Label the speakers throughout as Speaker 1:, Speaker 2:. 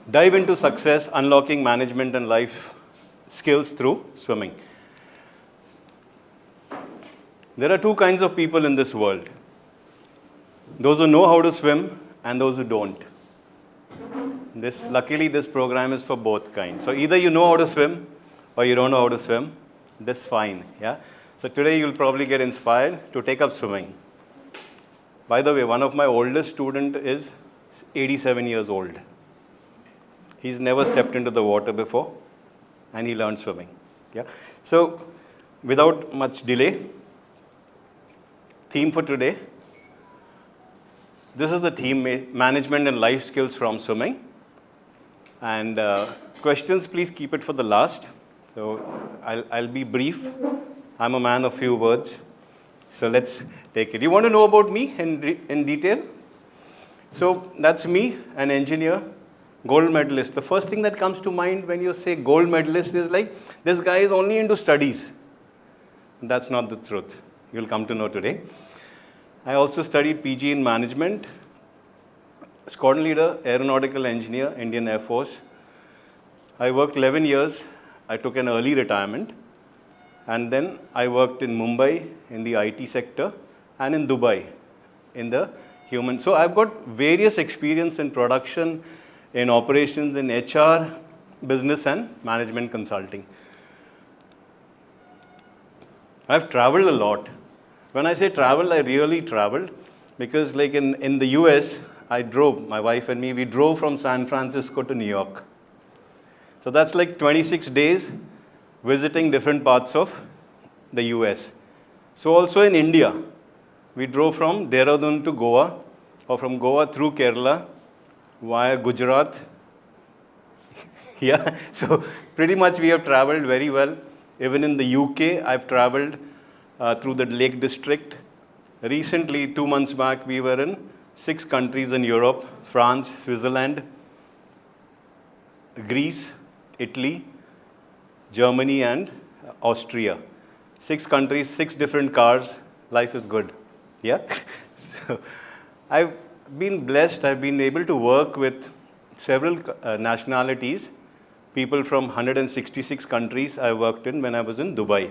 Speaker 1: Dive into success, unlocking management and life skills through swimming. There are two kinds of people in this world: those who know how to swim and those who don't. Luckily, this program is for both kinds. So either you know how to swim or you don't know how to swim. That's fine. Yeah. So today you'll probably get inspired to take up swimming. By the way, one of my oldest students is 87 years old. He's never stepped into the water before, and he learned swimming. Yeah. So without much delay, theme for today. This is the theme: management and life skills from swimming. And questions, please keep it for the last. So I'll be brief. I'm a man of few words. So let's take it. You want to know about me in detail? So that's me, an engineer, gold medalist. The first thing that comes to mind when you say gold medalist is like, this guy is only into studies. That's not the truth. You'll come to know today. I also studied PG in management, squadron leader, aeronautical engineer, Indian Air Force. I worked 11 years. I took an early retirement. And then I worked in Mumbai in the IT sector and in Dubai in the human. So I've got various experience in production, in operations, in HR, business and management consulting. I've traveled a lot. When I say travel, I really traveled because like in the US, I drove, my wife and me, we drove from San Francisco to New York. So that's like 26 days visiting different parts of the US. So also in India, we drove from Dehradun to Goa, or from Goa through Kerala, via Gujarat. Yeah, so pretty much we have traveled very well. Even in the UK, I've traveled through the Lake District. Recently, 2 months back, we were in 6 countries in Europe: France, Switzerland, Greece, Italy, Germany and Austria. 6 countries, 6 different cars. Life is good. Yeah? So I've been blessed. I've been able to work with several nationalities, people from 166 countries I worked in when I was in Dubai.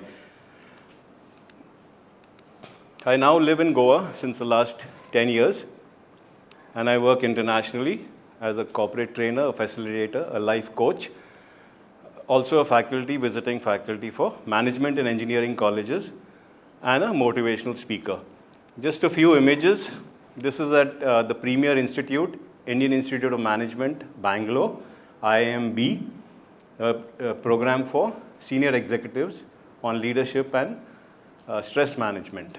Speaker 1: I now live in Goa since the last 10 years, and I work internationally as a corporate trainer, a facilitator, a life coach, also a faculty, visiting faculty for management and engineering colleges, and a motivational speaker. Just a few images. This is at the Premier Institute, Indian Institute of Management, Bangalore, IIMB, a program for senior executives on leadership and stress management.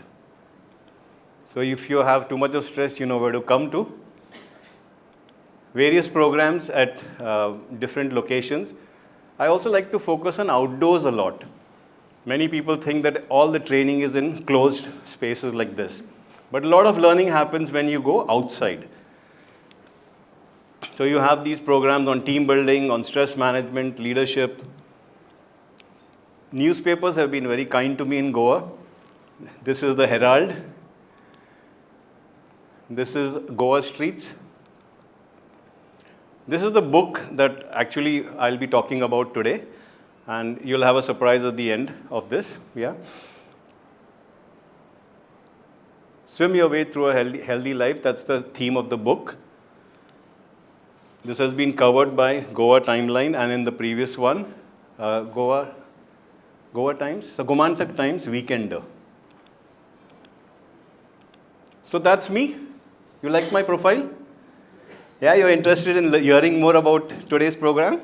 Speaker 1: So if you have too much of stress, you know where to come to. Various programs at different locations. I also like to focus on outdoors a lot. Many people think that all the training is in closed spaces like this. But a lot of learning happens when you go outside. So you have these programs on team building, on stress management, leadership. Newspapers have been very kind to me in Goa. This is the Herald. This is Goa Streets. This is the book that actually I'll be talking about today, and you'll have a surprise at the end of this. Yeah. Swim your way through a healthy life. That's the theme of the book. This has been covered by Goa Timeline, and in the previous one, Goa Times, so Gomantak Times Weekender. So that's me. You like my profile? Yeah, you're interested in hearing more about today's program?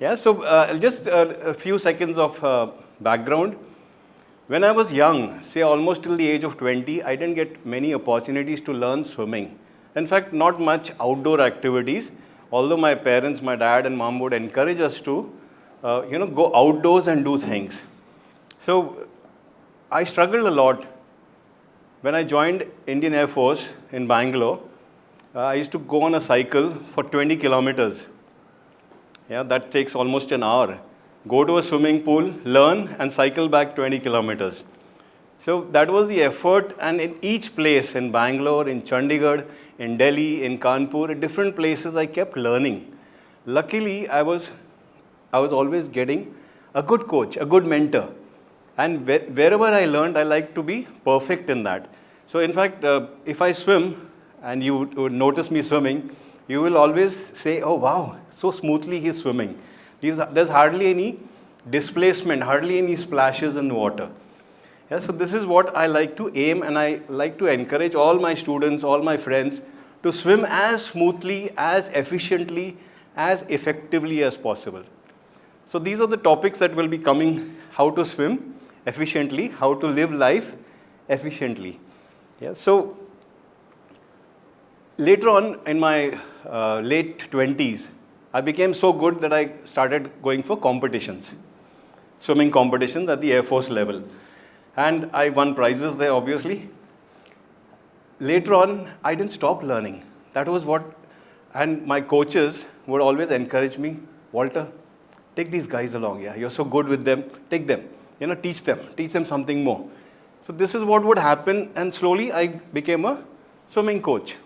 Speaker 1: Yeah, so just a few seconds of background. When I was young, say almost till the age of 20, I didn't get many opportunities to learn swimming. In fact, not much outdoor activities, although my parents, my dad and mom would encourage us to, go outdoors and do things. So I struggled a lot. When I joined Indian Air Force in Bangalore, I used to go on a cycle for 20 kilometers. Yeah, that takes almost an hour. Go to a swimming pool, learn, and cycle back 20 kilometers. So that was the effort, and in each place, in Bangalore, in Chandigarh, in Delhi, in Kanpur, in different places, I kept learning. Luckily, I was always getting a good coach, a good mentor. And wherever I learned, I like to be perfect in that. So in fact, if I swim and you would notice me swimming, you will always say, oh wow, so smoothly he's swimming. There's hardly any displacement, hardly any splashes in water. Yeah, so this is what I like to aim, and I like to encourage all my students, all my friends to swim as smoothly, as efficiently, as effectively as possible. So these are the topics that will be coming: how to swim efficiently, how to live life efficiently. Yeah, so later on in my late 20s, I became so good that I started going for competitions, swimming competitions at the Air Force level. And I won prizes there, obviously. Later on, I didn't stop learning. That was what, and my coaches would always encourage me, Walter, take these guys along. Yeah, you're so good with them. Take them. Teach them something more. So this is what would happen, and slowly I became a swimming coach.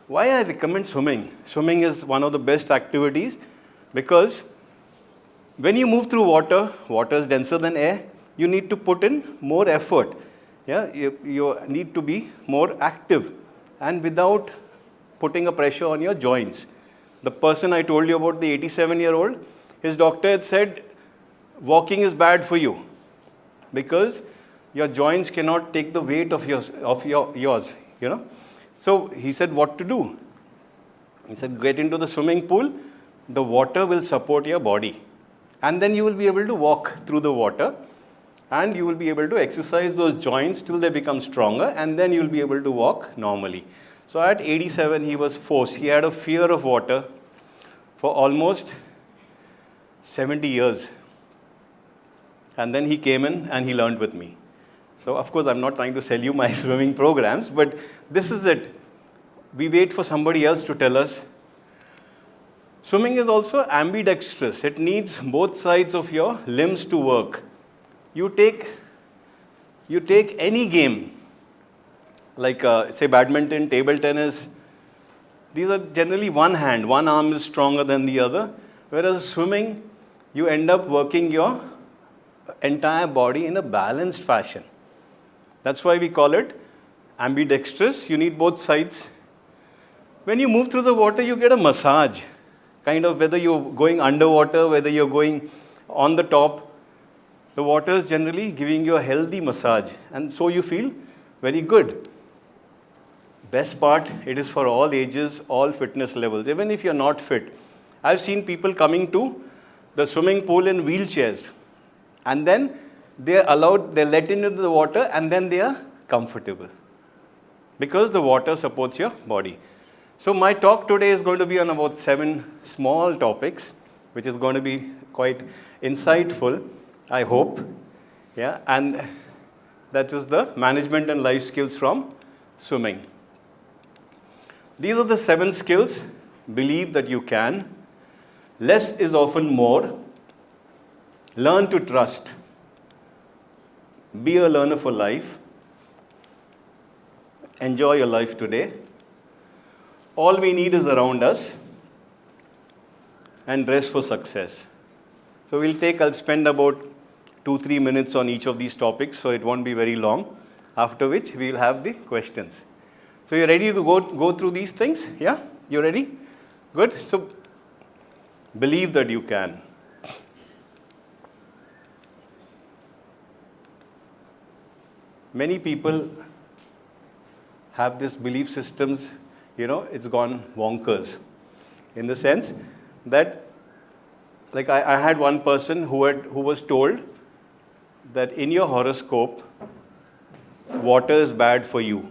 Speaker 1: Why I recommend swimming? Swimming is one of the best activities because when you move through water, water is denser than air, you need to put in more effort. Yeah, you need to be more active and without putting a pressure on your joints. The person I told you about, the 87-year-old, his doctor had said, walking is bad for you because your joints cannot take the weight of yours. So he said what to do. He said, get into the swimming pool, the water will support your body. And then you will be able to walk through the water and you will be able to exercise those joints till they become stronger, and then you will be able to walk normally. So at 87, he was forced. He had a fear of water for almost 70 years. And then he came in and he learned with me. So of course, I'm not trying to sell you my swimming programs, but this is it. We wait for somebody else to tell us. Swimming is also ambidextrous. It needs both sides of your limbs to work. You take any game, like say badminton, table tennis. These are generally one hand, one arm is stronger than the other. Whereas swimming, you end up working your entire body in a balanced fashion. That's why we call it ambidextrous. You need both sides. When you move through the water, you get a massage. Kind of whether you're going underwater, whether you're going on the top, the water is generally giving you a healthy massage. And so you feel very good. Best part, it is for all ages, all fitness levels. Even if you're not fit. I've seen people coming to the swimming pool in wheelchairs. And then they're let into the water, and then they are comfortable. Because the water supports your body. So my talk today is going to be on about 7 small topics, which is going to be quite insightful, I hope. Yeah, and that is the management and life skills from swimming. These are the 7 skills. Believe that you can. Less is often more. Learn to trust. Be a learner for life. Enjoy your life today. All we need is around us. And rest for success. So I'll spend about 2-3 minutes on each of these topics, so it won't be very long. After which we'll have the questions. So you're ready to go through these things? Yeah? You ready? Good. So believe that you can. Many people have this belief systems, it's gone wonkers. In the sense that, like I had one person who was told that in your horoscope, water is bad for you.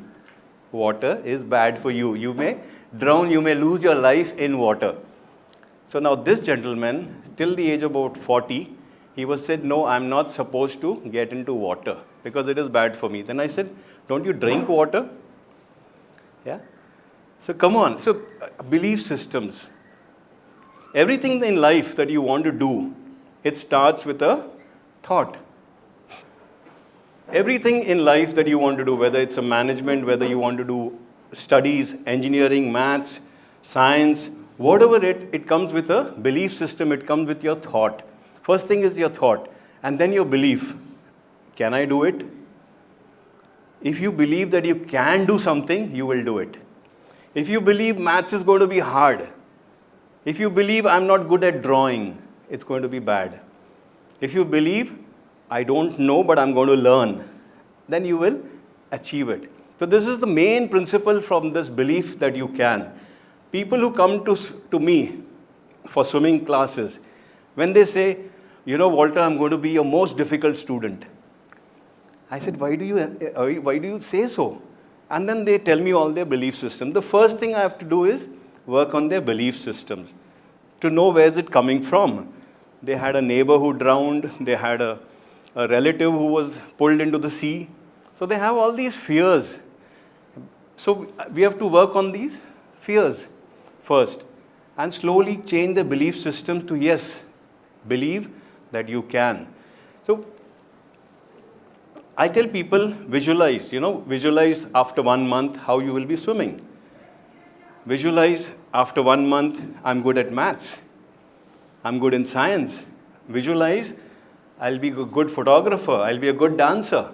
Speaker 1: Water is bad for you. You may drown, you may lose your life in water. So now this gentleman, till the age of about 40, he was said, no, I'm not supposed to get into water because it is bad for me. Then I said, don't you drink water? Yeah. So come on. So belief systems. Everything in life that you want to do, it starts with a thought. Everything in life that you want to do, whether it's a management, whether you want to do studies, engineering, maths, science, Whatever it comes with a belief system, it comes with your thought. First thing is your thought, and then your belief. Can I do it? If you believe that you can do something, you will do it. If you believe maths is going to be hard, if you believe I'm not good at drawing, it's going to be bad. If you believe I don't know but I'm going to learn, then you will achieve it. So this is the main principle from this belief that you can. People who come to me for swimming classes, when they say, you know, Walter, I'm going to be your most difficult student. I said, why do you say so? And then they tell me all their belief system. The first thing I have to do is work on their belief systems to know where is it coming from. They had a neighbor who drowned. They had a relative who was pulled into the sea. So they have all these fears. So we have to work on these fears first and slowly change the belief systems to yes, believe that you can. So I tell people visualize, visualize after 1 month how you will be swimming. Visualize after 1 month, I'm good at maths. I'm good in science. Visualize, I'll be a good photographer. I'll be a good dancer.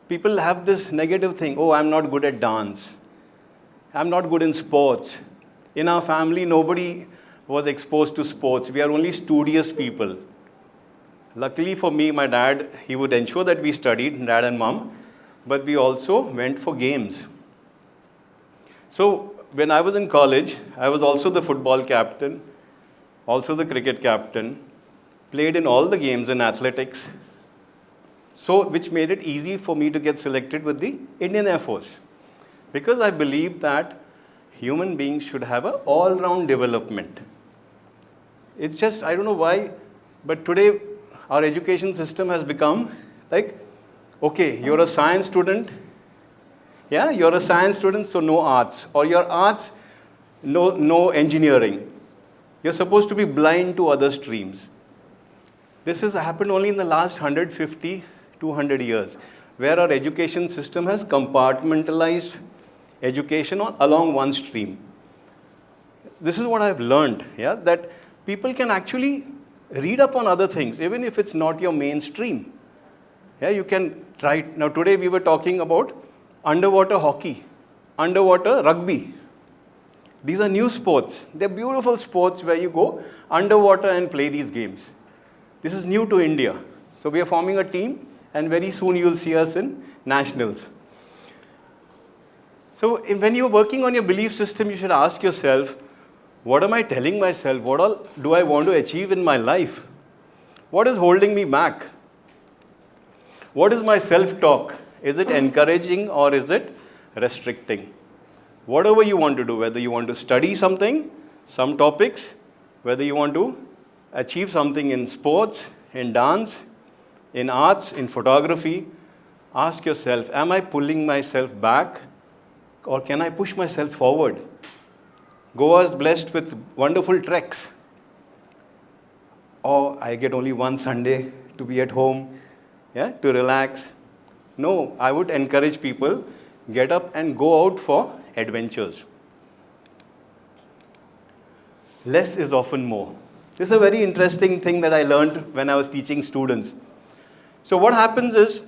Speaker 1: People have this negative thing, oh, I'm not good at dance. I'm not good in sports. In our family, nobody was exposed to sports. We are only studious people. Luckily for me, my dad, he would ensure that we studied, dad and mom, but we also went for games. So when I was in college, I was also the football captain, also the cricket captain, played in all the games in athletics, so which made it easy for me to get selected with the Indian Air Force. Because I believe that human beings should have an all-round development. It's just, I don't know why, but today our education system has become like, okay, you're a science student, yeah, you're a science student, so no arts, or your arts, no engineering. You're supposed to be blind to other streams. This has happened only in the last 150, 200 years, where our education system has compartmentalized education along one stream. This is what I've learned, yeah, that people can actually read up on other things, even if it's not your mainstream. Yeah, you can try it. Now today we were talking about underwater hockey, underwater rugby. These are new sports. They're beautiful sports where you go underwater and play these games. This is new to India. So we are forming a team, and very soon you will see us in nationals. So when you're working on your belief system, you should ask yourself, what am I telling myself? What all do I want to achieve in my life? What is holding me back? What is my self-talk? Is it encouraging or is it restricting? Whatever you want to do, whether you want to study something, some topics, whether you want to achieve something in sports, in dance, in arts, in photography, ask yourself, am I pulling myself back or can I push myself forward? Goa is blessed with wonderful treks. Or I get only one Sunday to be at home, yeah, to relax. No, I would encourage people, get up and go out for adventures. Less is often more. This is a very interesting thing that I learned when I was teaching students. So what happens is,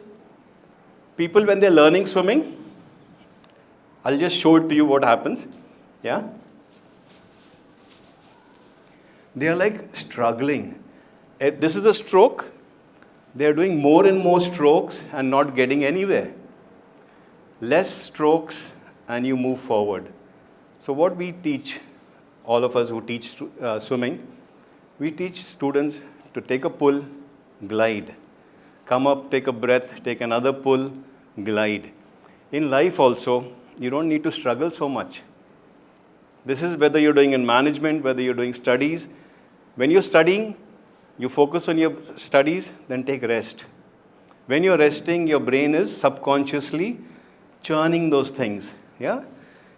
Speaker 1: people when they're learning swimming, I'll just show it to you what happens, yeah? They are like struggling. This is a stroke. They are doing more and more strokes and not getting anywhere. Less strokes and you move forward. So what we teach, all of us who teach swimming, we teach students to take a pull, glide. Come up, take a breath, take another pull, glide. In life also, you don't need to struggle so much. This is whether you're doing in management, whether you're doing studies. When you're studying, you focus on your studies, then take rest. When you're resting, your brain is subconsciously churning those things. Yeah?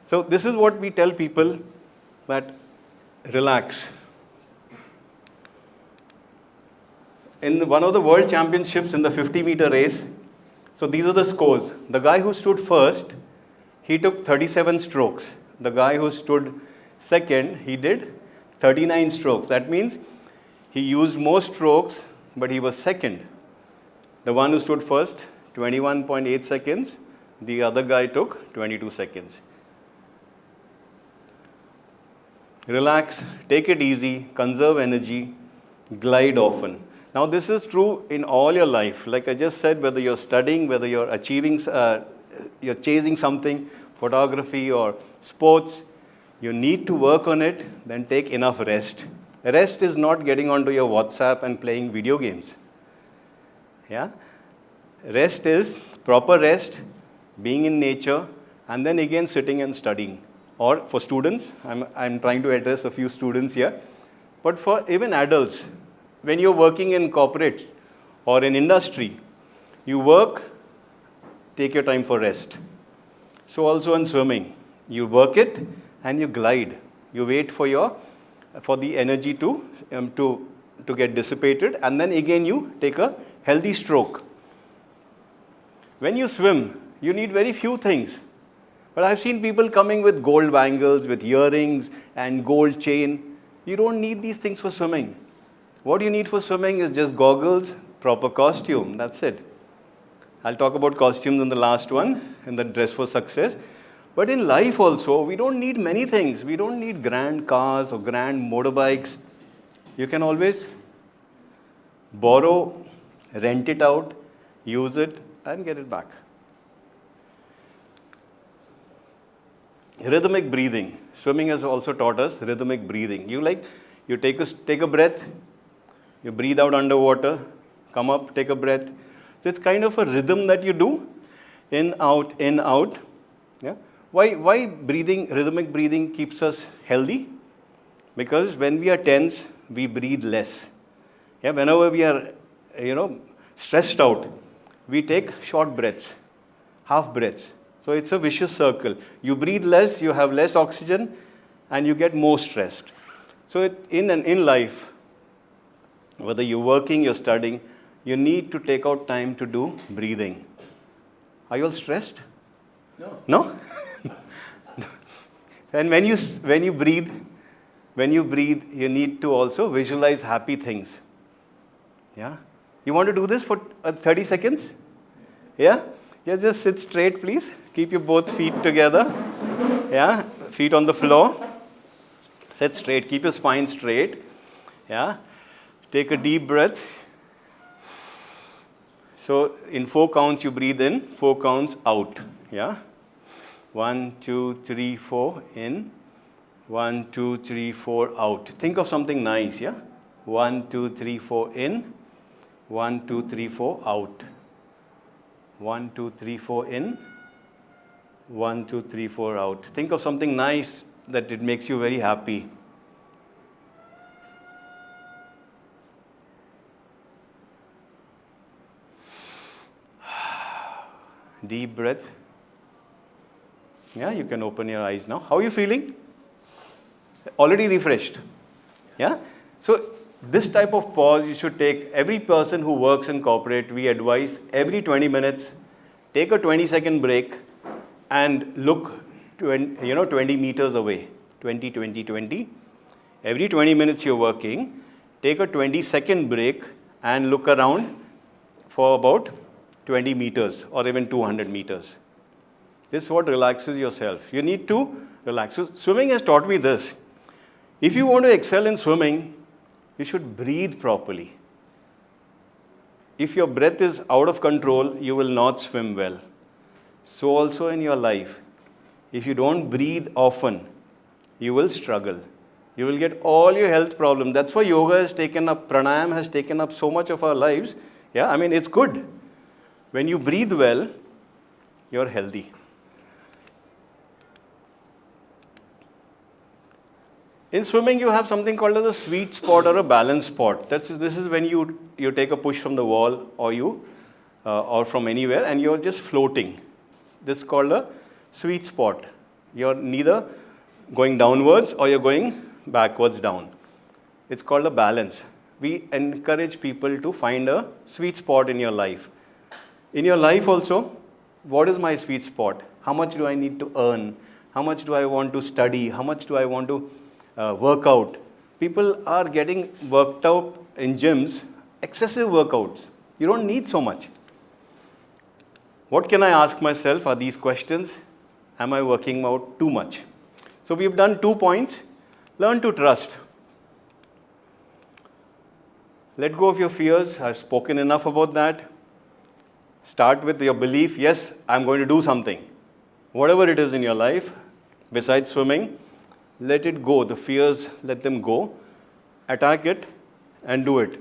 Speaker 1: So this is what we tell people, that relax. In one of the world championships in the 50-meter race, so these are the scores. The guy who stood first, he took 37 strokes. The guy who stood second, he did 39 strokes. That means he used more strokes, but he was second. The one who stood first, 21.8 seconds. The other guy took 22 seconds. Relax, take it easy, conserve energy, glide often. Now this is true in all your life. Like I just said, whether you're studying, whether you're achieving, you're chasing something, photography or sports, you need to work on it, then take enough rest. Rest is not getting onto your WhatsApp and playing video games. Yeah? Rest is proper rest, being in nature, and then again sitting and studying. Or for students, I'm trying to address a few students here, but for even adults, when you're working in corporate or in industry, you work, take your time for rest. So also in swimming, you work it and you glide. You wait for the energy to get dissipated, and then again you take a healthy stroke. When you swim, you need very few things. But I've seen people coming with gold bangles, with earrings and gold chain. You don't need these things for swimming. What you need for swimming is just goggles, proper costume, that's it. I'll talk about costumes in the last one, in the Dress for Success. But in life also, we don't need many things. We don't need grand cars or grand motorbikes. You can always borrow, rent it out, use it, and get it back. Rhythmic breathing. Swimming has also taught us rhythmic breathing. You take a breath, you breathe out underwater, come up, take a breath. So it's kind of a rhythm that you do, in, out, in, out. Yeah? Why breathing, rhythmic breathing keeps us healthy? Because when we are tense, we breathe less. Yeah? Whenever we are, stressed out, we take short breaths, half breaths. So it's a vicious circle. You breathe less, you have less oxygen, and you get more stressed. So in life, whether you're working, you're studying, you need to take out time to do breathing. Are you all stressed?
Speaker 2: No.
Speaker 1: No? And when you breathe, you need to also visualize happy things. Yeah? You want to do this for 30 seconds? Yeah? Just sit straight, please. Keep your both feet together. Yeah? Feet on the floor. Sit straight. Keep your spine straight. Yeah? Take a deep breath. So in 4 counts, you breathe in, 4 counts out. Yeah? 1, 2, 3, 4 in. 1, 2, 3, 4 out. Think of something nice, yeah? 1, 2, 3, 4 in. 1, 2, 3, 4 out. 1, 2, 3, 4 in. 1, 2, 3, 4 out. Think of something nice that it makes you very happy. Deep breath. Yeah, you can open your eyes now. How are you feeling? Already refreshed. Yeah? So this type of pause you should take. Every person who works in corporate, we advise every 20 minutes, take a 20-second break and look 20 meters away. 20, 20, 20. Every 20 minutes you're working, take a 20-second break and look around for about 20 meters or even 200 meters. This is what relaxes yourself. You need to relax. So swimming has taught me this. If you want to excel in swimming, you should breathe properly. If your breath is out of control, you will not swim well. So also in your life, if you don't breathe often, you will struggle. You will get all your health problems. That's why yoga has taken up, pranayam has taken up so much of our lives. Yeah, I mean, it's good. When you breathe well, you're healthy. In swimming, you have something called as a sweet spot or a balance spot. This is when you take a push from the wall or from anywhere and you're just floating. This is called a sweet spot. You're neither going downwards or you're going backwards down. It's called a balance. We encourage people to find a sweet spot in your life. In your life also, what is my sweet spot? How much do I need to earn? How much do I want to study? How much do I want to work out? People are getting worked out in gyms, excessive workouts. You don't need so much. What can I ask myself are these questions. Am I working out too much? So we've done 2 points. Learn to trust. Let go of your fears. I've spoken enough about that. Start with your belief, yes, I'm going to do something. Whatever it is in your life, besides swimming, let it go. The fears, let them go. Attack it and do it.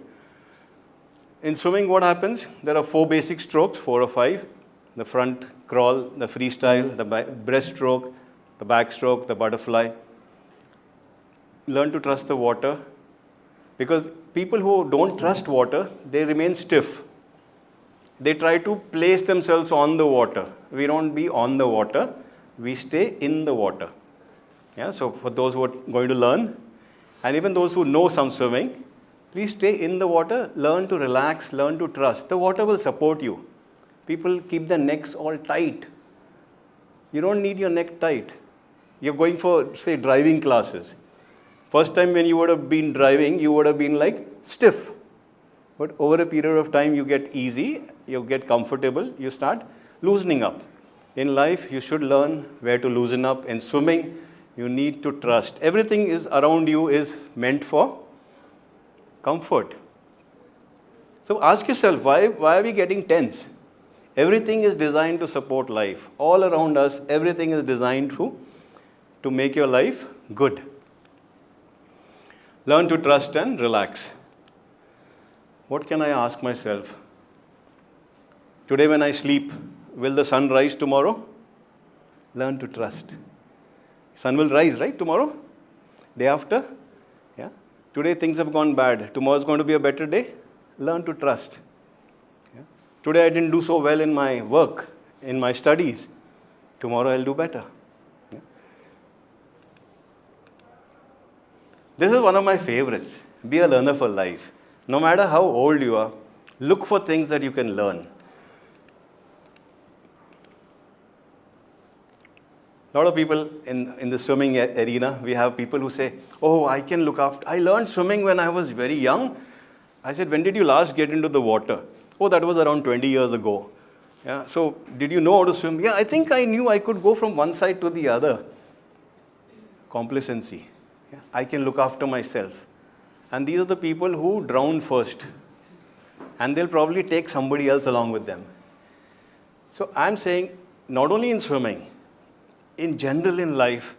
Speaker 1: In swimming, what happens? There are 4 basic strokes, 4 or 5. The front crawl, the freestyle, the breaststroke, the backstroke, the butterfly. Learn to trust the water. Because people who don't trust water, they remain stiff. They try to place themselves on the water. We don't be on the water, we stay in the water. Yeah, so for those who are going to learn, and even those who know some swimming, please stay in the water, learn to relax, learn to trust. The water will support you. People keep their necks all tight. You don't need your neck tight. You're going for, say, driving classes. First time when you would have been driving, you would have been like stiff. But over a period of time, you get easy, you get comfortable, you start loosening up. In life, you should learn where to loosen up. In swimming, you need to trust. Everything is around you is meant for comfort. So ask yourself, why are we getting tense? Everything is designed to support life. All around us, everything is designed to make your life good. Learn to trust and relax. What can I ask myself? Today when I sleep, will the sun rise tomorrow? Learn to trust. Sun will rise, right, tomorrow? Day after? Yeah. Today things have gone bad. Tomorrow is going to be a better day. Learn to trust. Yeah. Today I didn't do so well in my work, in my studies. Tomorrow I'll do better. Yeah. This is one of my favorites. Be a learner for life. No matter how old you are, look for things that you can learn. A lot of people in the swimming arena, we have people who say, oh, I can look after, I learned swimming when I was very young. I said, when did you last get into the water? Oh, that was around 20 years ago. Yeah, so did you know how to swim? Yeah, I think I knew I could go from one side to the other. Complacency. Yeah, I can look after myself. And these are the people who drown first. And they'll probably take somebody else along with them. So I'm saying, not only in swimming, in general in life,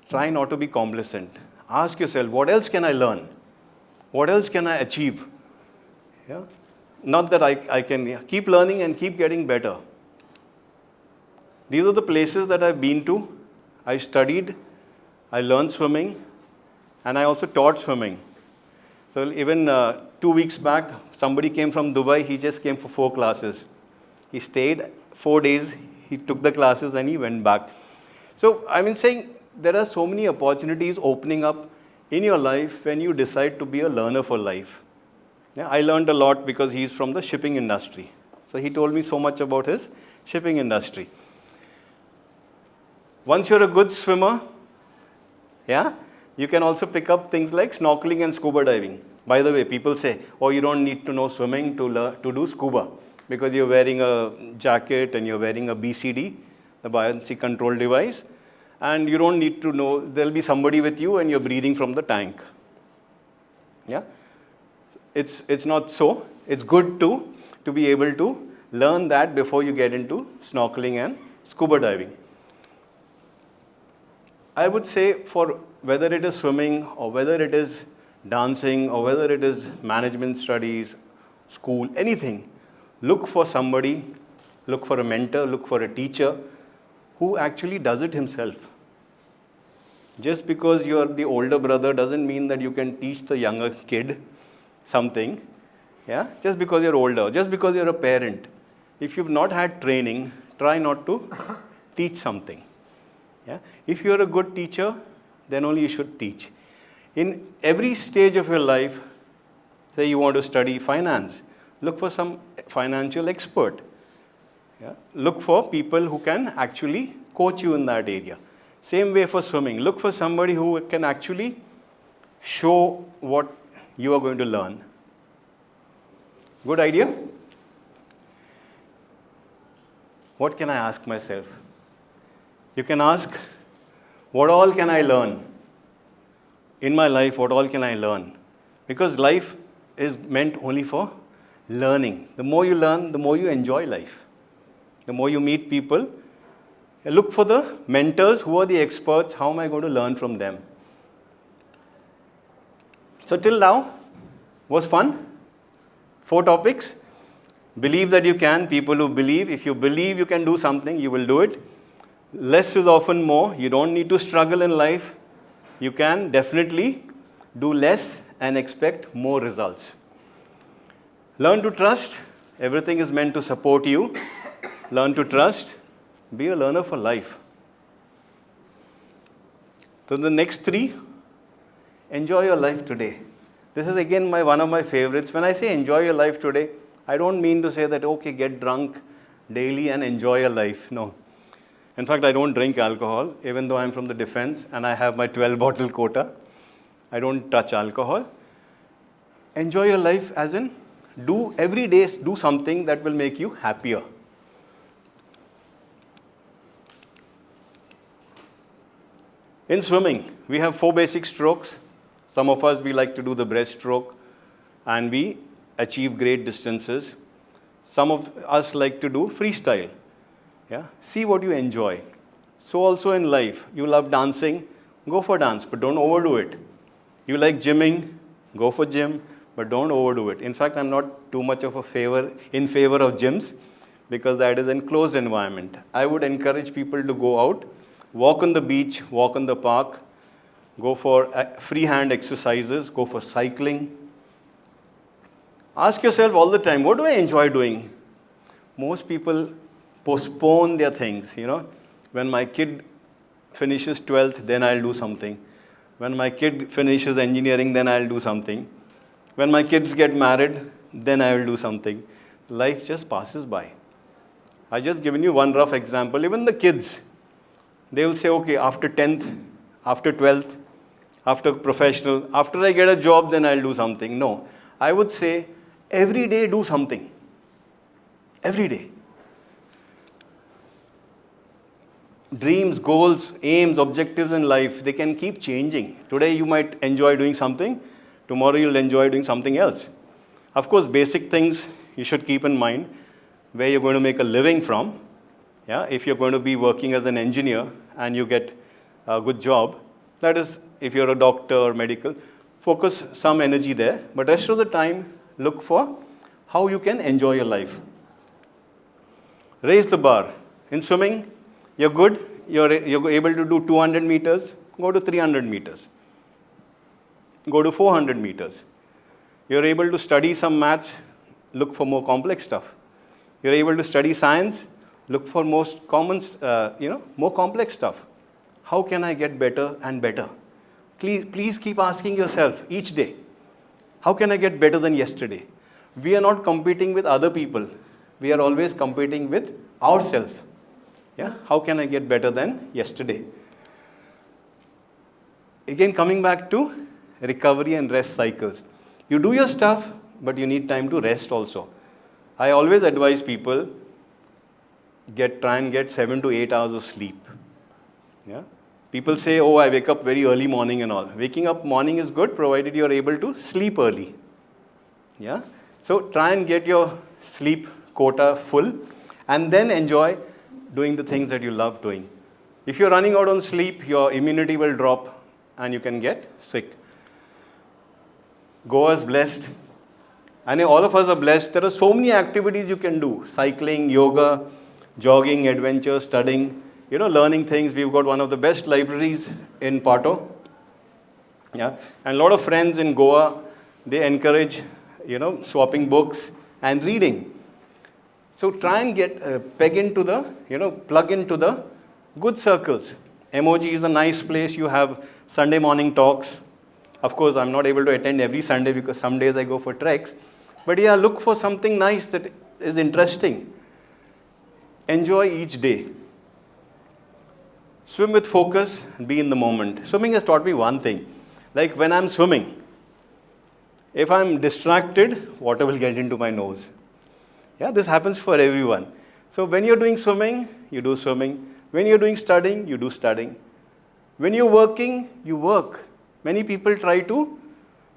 Speaker 1: try not to be complacent. Ask yourself, what else can I learn? What else can I achieve? Yeah? Not that I can keep learning and keep getting better. These are the places that I've been to. I studied, I learned swimming, and I also taught swimming. So even 2 weeks back, somebody came from Dubai. He just came for 4 classes. He stayed 4 days. He took the classes and he went back. So I'm saying there are so many opportunities opening up in your life when you decide to be a learner for life. Yeah, I learned a lot because he's from the shipping industry. So he told me so much about his shipping industry. Once you're a good swimmer, yeah, you can also pick up things like snorkeling and scuba diving. By the way, people say, oh, you don't need to know swimming to do scuba because you're wearing a jacket and you're wearing a BCD, the buoyancy control device, and you don't need to know, there'll be somebody with you and you're breathing from the tank. Yeah? It's not so. It's good to be able to learn that before you get into snorkeling and scuba diving. I would say for whether it is swimming or whether it is dancing or whether it is management studies, school, anything, look for somebody, look for a mentor, look for a teacher who actually does it himself. Just because you are the older brother doesn't mean that you can teach the younger kid something. Yeah? Just because you're older, just because you're a parent. If you've not had training, try not to teach something. Yeah? If you're a good teacher, then only you should teach. In every stage of your life, say you want to study finance, look for some financial expert. Yeah? Look for people who can actually coach you in that area. Same way for swimming. Look for somebody who can actually show what you are going to learn. Good idea? What can I ask myself? You can ask, what all can I learn? In my life, what all can I learn? Because life is meant only for learning. The more you learn, the more you enjoy life. The more you meet people, look for the mentors, who are the experts, how am I going to learn from them? So till now, was fun? 4 topics. Believe that you can, people who believe. If you believe you can do something, you will do it. Less is often more. You don't need to struggle in life. You can definitely do less and expect more results. Learn to trust. Everything is meant to support you. Learn to trust. Be a learner for life. So the next 3, enjoy your life today. This is again one of my favorites. When I say enjoy your life today, I don't mean to say that, okay, get drunk daily and enjoy your life. No. In fact, I don't drink alcohol, even though I'm from the defense and I have my 12-bottle quota. I don't touch alcohol. Enjoy your life as in, every day do something that will make you happier. In swimming, we have 4 basic strokes. Some of us, we like to do the breaststroke and we achieve great distances. Some of us like to do freestyle. Yeah? See what you enjoy. So also in life, you love dancing, go for dance, but don't overdo it. You like gymming, go for gym, but don't overdo it. In fact, I'm not too much of in favor of gyms because that is an enclosed environment. I would encourage people to go out, walk on the beach, walk on the park, go for free hand exercises, go for cycling. Ask yourself all the time, what do I enjoy doing? Most people postpone their things, When my kid finishes 12th, then I'll do something. When my kid finishes engineering, then I'll do something. When my kids get married, then I will do something. Life just passes by. I just given you one rough example. Even the kids, they will say, okay, after 10th, after 12th, after professional, after I get a job, then I'll do something. No, I would say every day do something. Every day. Dreams, goals, aims, objectives in life, they can keep changing. Today you might enjoy doing something. Tomorrow you'll enjoy doing something else. Of course, basic things you should keep in mind, where you're going to make a living from. Yeah? If you're going to be working as an engineer and you get a good job, that is, if you're a doctor or medical, focus some energy there. But rest of the time, look for how you can enjoy your life. Raise the bar. In swimming, you're good, you're able to do 200 meters, go to 300 meters. Go to 400 meters. You're able to study some maths, look for more complex stuff. You're able to study science, look for more complex stuff. How can I get better and better? Please keep asking yourself each day, how can I get better than yesterday? We are not competing with other people. We are always competing with ourselves. Yeah? How can I get better than yesterday? Again, coming back to recovery and rest cycles. You do your stuff, but you need time to rest also. I always advise people, try and get 7 to 8 hours of sleep. Yeah? People say, oh, I wake up very early morning and all. Waking up morning is good, provided you are able to sleep early. Yeah? So try and get your sleep quota full, and then enjoy doing the things that you love doing. If you're running out on sleep, your immunity will drop, and you can get sick. Goa is blessed. And all of us are blessed. There are so many activities you can do. Cycling, yoga, jogging, adventure, studying, learning things. We've got one of the best libraries in Pato. Yeah? And a lot of friends in Goa, they encourage, swapping books and reading. So try and plug into the good circles. Emoji is a nice place. You have Sunday morning talks. Of course, I'm not able to attend every Sunday because some days I go for treks. But yeah, look for something nice that is interesting. Enjoy each day. Swim with focus, be in the moment. Swimming has taught me one thing. Like when I'm swimming, if I'm distracted, water will get into my nose. Yeah, this happens for everyone. So when you're doing swimming, you do swimming. When you're doing studying, you do studying. When you're working, you work. Many people try to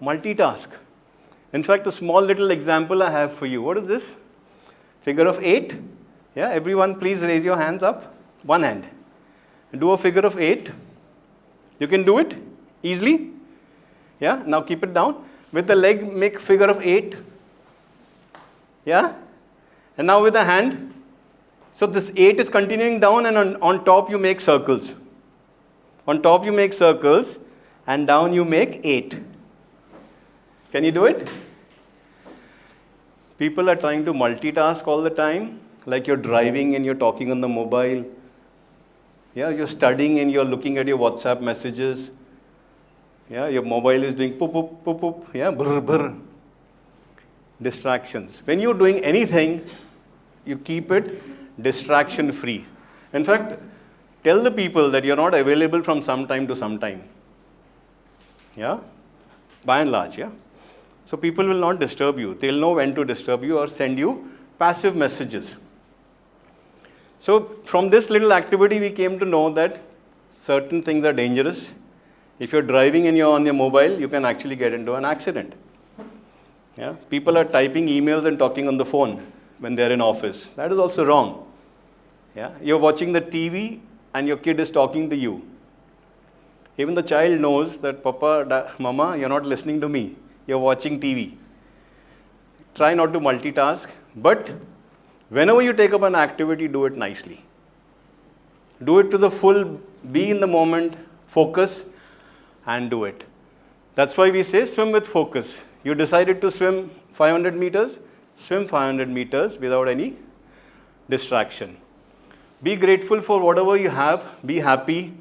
Speaker 1: multitask. In fact, a small little example I have for you. What is this? Figure of 8. Yeah, everyone please raise your hands up. One hand. Do a figure of 8. You can do it easily. Yeah, now keep it down. With the leg, make figure of 8. Yeah? And now with the hand. So this 8 is continuing down, and on top you make circles. On top you make circles, and down you make 8. Can you do it? People are trying to multitask all the time, like you're driving and you're talking on the mobile. Yeah, you're studying and you're looking at your WhatsApp messages. Yeah, your mobile is doing poop, poop, poop, poop. Yeah, brr, brr. Distractions. When you're doing anything, you keep it distraction free. In fact, tell the people that you're not available from some time to some time. Yeah, by and large, yeah. So people will not disturb you. They'll know when to disturb you or send you passive messages. So from this little activity, we came to know that certain things are dangerous. If you're driving and you're on your mobile, you can actually get into an accident. Yeah? People are typing emails and talking on the phone when they're in office. That is also wrong. Yeah? You're watching the TV and your kid is talking to you. Even the child knows that, Papa, Mama, you're not listening to me. You're watching TV. Try not to multitask, but whenever you take up an activity, do it nicely. Do it to the full, be in the moment, focus, and do it. That's why we say swim with focus. You decided to swim 500 meters, swim 500 meters without any distraction. Be grateful for whatever you have. Be happy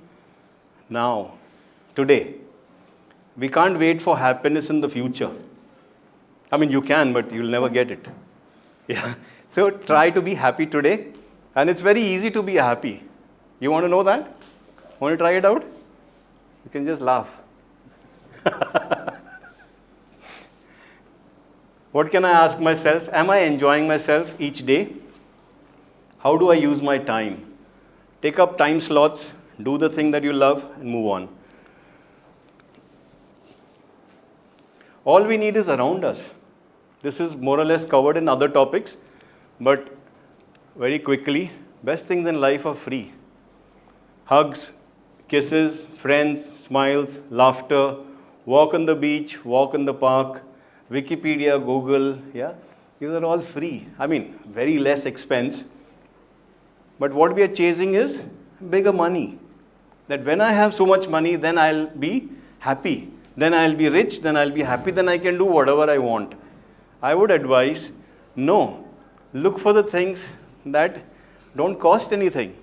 Speaker 1: now, today. We can't wait for happiness in the future. I mean, you can, but you'll never get it. Yeah. So try to be happy today. And it's very easy to be happy. You want to know that? Want to try it out? You can just laugh. What can I ask myself? Am I enjoying myself each day? How do I use my time? Take up time slots, do the thing that you love, and move on. All we need is around us. This is more or less covered in other topics, but very quickly, best things in life are free. Hugs, kisses, friends, smiles, laughter, walk on the beach, walk in the park, Wikipedia, Google, yeah, these are all free. I mean, very less expense. But what we are chasing is bigger money. That when I have so much money, then I'll be happy. Then I'll be rich, then I'll be happy, then I can do whatever I want. I would advise, no, look for the things that don't cost anything.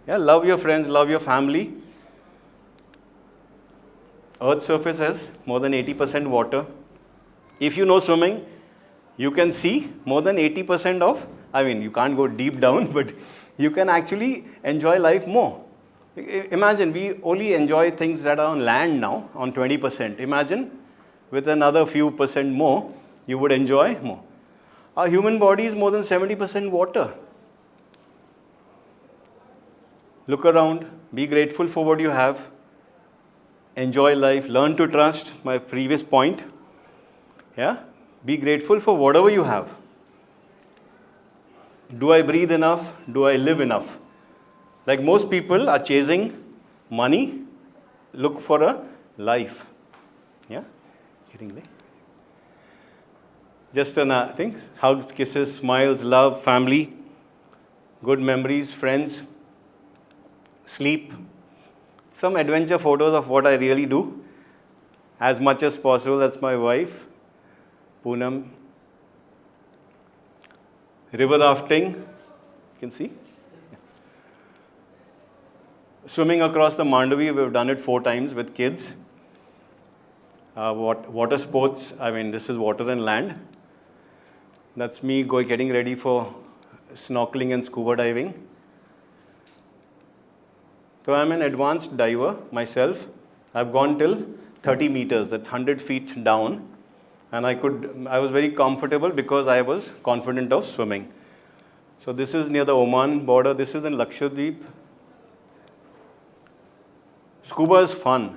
Speaker 1: Yeah, love your friends, love your family. Earth's surface has more than 80% water. If you know swimming, you can see more than 80% of, I mean, you can't go deep down, but you can actually enjoy life more. Imagine, we only enjoy things that are on land now, on 20%. Imagine, with another few percent more, you would enjoy more. Our human body is more than 70% water. Look around, be grateful for what you have, enjoy life, learn to trust, my previous point. Yeah? Be grateful for whatever you have. Do I breathe enough? Do I live enough? Like most people are chasing money, look for a life. Yeah? Getting late. Just another thing, hugs, kisses, smiles, love, family, good memories, friends, sleep, some adventure photos of what I really do, as much as possible. That's my wife, Poonam. River rafting, you can see. Swimming across the Mandavi, we've done it 4 times with kids. Water sports, I mean, this is water and land. That's me getting ready for snorkeling and scuba diving. So I'm an advanced diver myself. I've gone till 30 meters, that's 100 feet down. And I was very comfortable because I was confident of swimming. So this is near the Oman border. This is in Lakshadweep. Scuba is fun.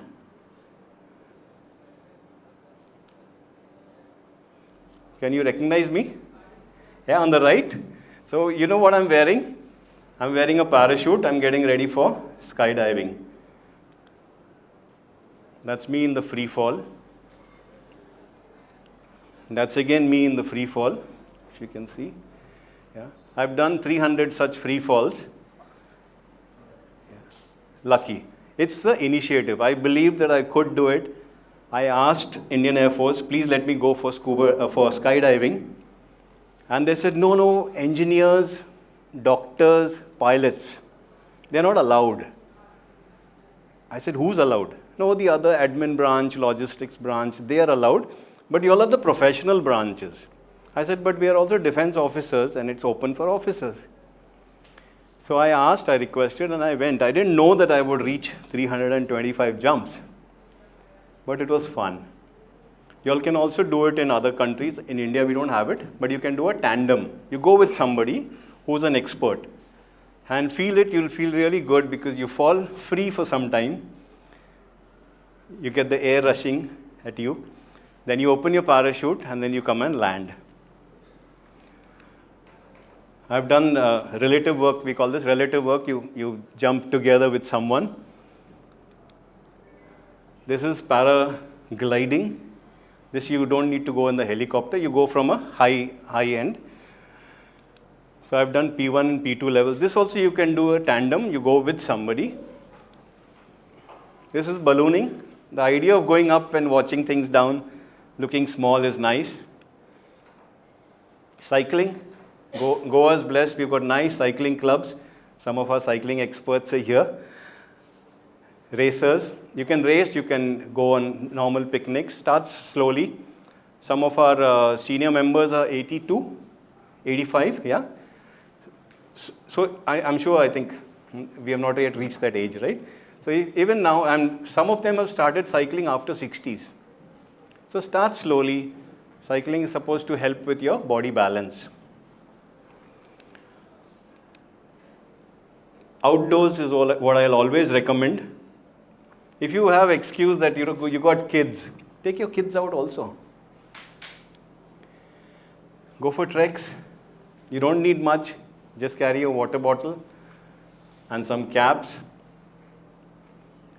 Speaker 1: Can you recognize me? Yeah, on the right. So you know what I'm wearing? I'm wearing a parachute. I'm getting ready for skydiving. That's me in the free fall. That's again me in the free fall, if you can see. Yeah. I've done 300 such free falls. Yeah. Lucky. It's the initiative. I believed that I could do it. I asked Indian Air Force, please let me go for skydiving. And they said, no, engineers, doctors, pilots, they're not allowed. I said, who's allowed? No, the other admin branch, logistics branch, they are allowed. But you all are the professional branches. I said, but we are also defense officers and it's open for officers. So I asked, I requested, and I went. I didn't know that I would reach 325 jumps. But it was fun. You all can also do it in other countries. In India, we don't have it, but you can do a tandem. You go with somebody who's an expert and feel it. You'll feel really good because you fall free for some time. You get the air rushing at you. Then you open your parachute and then you come and land. I've done relative work. We call this relative work. You jump together with someone. This is paragliding. This you don't need to go in the helicopter. You go from a high end. So I've done P1 and P2 levels. This also you can do a tandem. You go with somebody. This is ballooning. The idea of going up and watching things down, looking small is nice. Cycling. Goa's blessed. We've got nice cycling clubs. Some of our cycling experts are here. Racers. You can race, you can go on normal picnics. Starts slowly. Some of our senior members are 82, 85, yeah? So I'm sure, I think we have not yet reached that age, right? So even now, and some of them have started cycling after 60s. So start slowly. Cycling is supposed to help with your body balance. Outdoors is what I'll always recommend. If you have excuse that you got kids, take your kids out also. Go for treks. You don't need much. Just carry a water bottle and some caps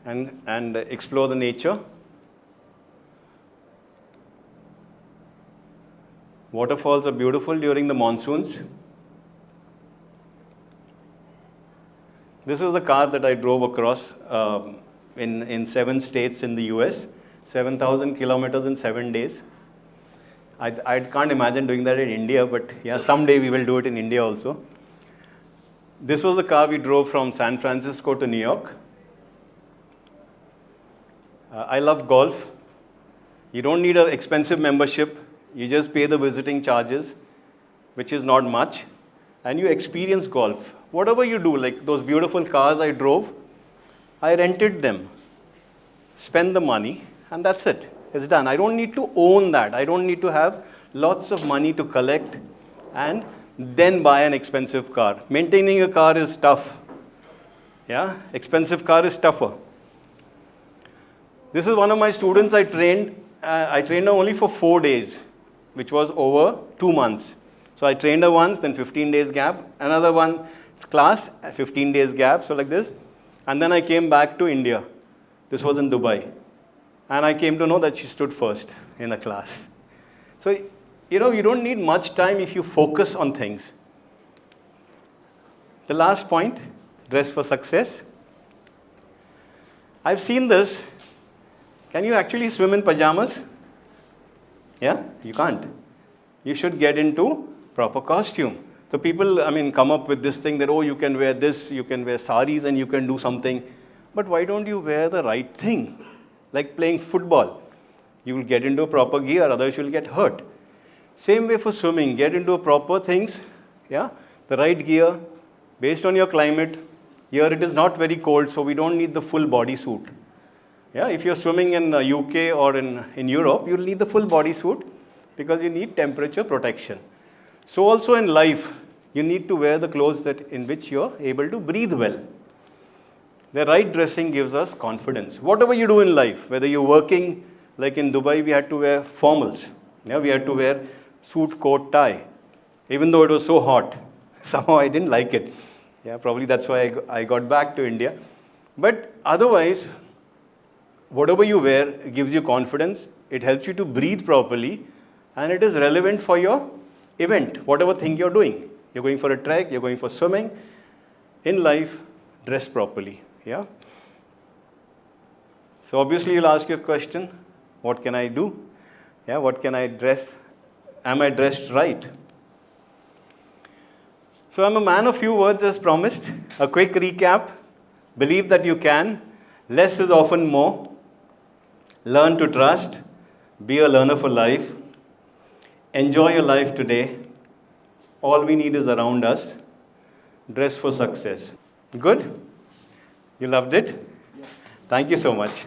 Speaker 1: and explore the nature. Waterfalls are beautiful during the monsoons. This is the car that I drove across in 7 states in the US, 7,000 kilometers in 7 days. I can't imagine doing that in India, but yeah, someday we will do it in India also. This was the car we drove from San Francisco to New York. I love golf. You don't need an expensive membership. You just pay the visiting charges, which is not much, and you experience golf. Whatever you do, like those beautiful cars I drove, I rented them, spend the money, and that's it. It's done. I don't need to own that. I don't need to have lots of money to collect and then buy an expensive car. Maintaining a car is tough. Yeah, expensive car is tougher. This is one of my students I trained. I trained her only for 4 days, which was over 2 months. So I trained her once, then 15 days gap, another one class, 15 days gap, so like this. And then I came back to India. This was in Dubai. And I came to know that she stood first in a class. So, you don't need much time if you focus on things. The last point, dress for success. I've seen this. Can you actually swim in pajamas? Yeah, you can't. You should get into proper costume. So people, come up with this thing that, you can wear this, you can wear saris and you can do something. But why don't you wear the right thing? Like playing football. You will get into a proper gear, otherwise you'll get hurt. Same way for swimming, get into proper things, yeah? The right gear, based on your climate. Here it is not very cold, so we don't need the full body suit. Yeah, if you're swimming in UK or in Europe, you'll need the full body suit because you need temperature protection. So also in life, you need to wear the clothes that in which you're able to breathe well. The right dressing gives us confidence. Whatever you do in life, whether you're working, like in Dubai, we had to wear formals. Yeah, we had to wear suit, coat, tie. Even though it was so hot, somehow I didn't like it. Yeah, probably that's why I got back to India. But otherwise, whatever you wear gives you confidence, it helps you to breathe properly, and it is relevant for your event, whatever thing you're doing. You're going for a trek, you're going for swimming. In life, dress properly. Yeah. So obviously you'll ask your question, what can I do? Yeah, what can I dress? Am I dressed right? So I'm a man of few words as promised. A quick recap. Believe that you can. Less is often more. Learn to trust. Be a learner for life. Enjoy your life today. All we need is around us. Dress for success. Good? You loved it? Thank you so much.